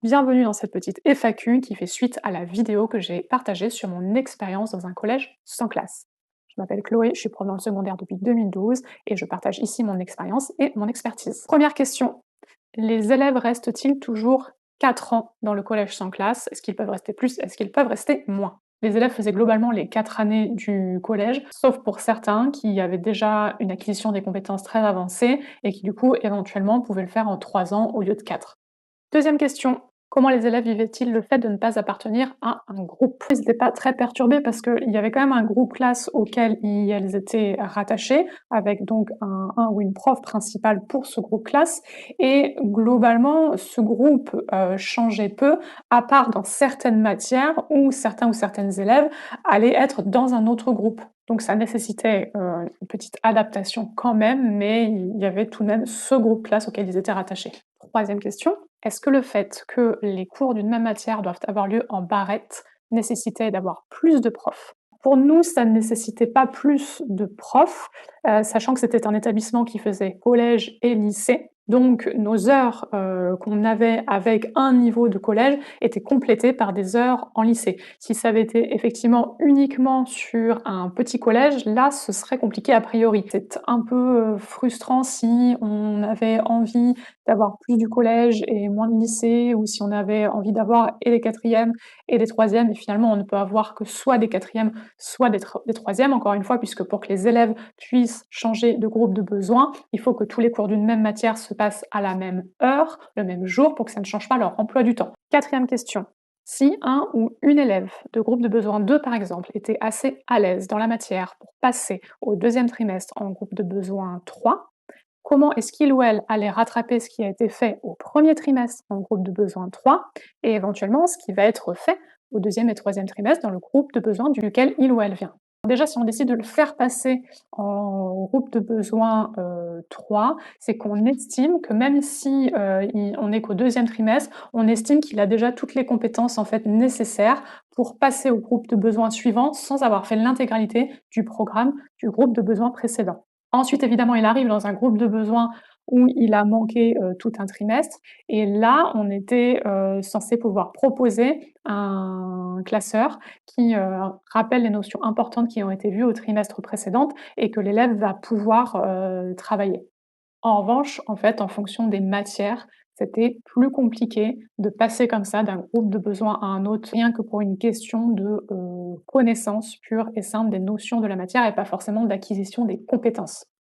Bienvenue dans cette petite FAQ qui fait suite à la vidéo que j'ai partagée sur mon expérience dans un collège sans classe. Je m'appelle Chloé, je suis prof dans le secondaire depuis 2012 et je partage ici mon expérience et mon expertise. Première question, les élèves restent-ils toujours 4 ans dans le collège sans classe? Est-ce qu'ils peuvent rester plus? Est-ce qu'ils peuvent rester moins? Les élèves faisaient globalement les 4 années du collège, sauf pour certains qui avaient déjà une acquisition des compétences très avancées et qui du coup éventuellement pouvaient le faire en 3 ans au lieu de 4. Deuxième question, comment les élèves vivaient-ils le fait de ne pas appartenir à un groupe? Ils n'étaient pas très perturbés parce qu'il y avait quand même un groupe classe auquel elles étaient rattachées, avec donc un ou une prof principale pour ce groupe classe. Et globalement, ce groupe changeait peu, à part dans certaines matières où certains ou certaines élèves allaient être dans un autre groupe. Donc ça nécessitait une petite adaptation quand même, mais il y avait tout de même ce groupe classe auquel ils étaient rattachés. Troisième question, est-ce que le fait que les cours d'une même matière doivent avoir lieu en barrette nécessitait d'avoir plus de profs? Pour nous, ça ne nécessitait pas plus de profs, sachant que c'était un établissement qui faisait collège et lycée. Donc nos heures qu'on avait avec un niveau de collège étaient complétées par des heures en lycée. Si ça avait été effectivement uniquement sur un petit collège, là, ce serait compliqué a priori. C'est un peu frustrant si on avait envie d'avoir plus du collège et moins de lycée, ou si on avait envie d'avoir et des quatrièmes et des troisièmes, et finalement on ne peut avoir que soit des quatrièmes, soit des troisièmes, encore une fois, puisque pour que les élèves puissent changer de groupe de besoin, il faut que tous les cours d'une même matière se passent à la même heure, le même jour, pour que ça ne change pas leur emploi du temps. Quatrième question. Si un ou une élève de groupe de besoin 2, par exemple, était assez à l'aise dans la matière pour passer au deuxième trimestre en groupe de besoin 3, comment est-ce qu'il ou elle allait rattraper ce qui a été fait au premier trimestre en groupe de besoin 3 et éventuellement ce qui va être fait au deuxième et troisième trimestre dans le groupe de besoin duquel il ou elle vient? Déjà, si on décide de le faire passer en groupe de besoin 3, c'est qu'on estime que même si on n'est qu'au deuxième trimestre, on estime qu'il a déjà toutes les compétences en fait nécessaires pour passer au groupe de besoin suivant sans avoir fait l'intégralité du programme du groupe de besoin précédent. Ensuite, évidemment, il arrive dans un groupe de besoins où il a manqué tout un trimestre, et là, on était censé pouvoir proposer un classeur qui rappelle les notions importantes qui ont été vues au trimestre précédent et que l'élève va pouvoir travailler. En revanche, en fait, en fonction des matières, c'était plus compliqué de passer comme ça d'un groupe de besoins à un autre, rien que pour une question de connaissance pure et simple des notions de la matière et pas forcément d'acquisition des compétences.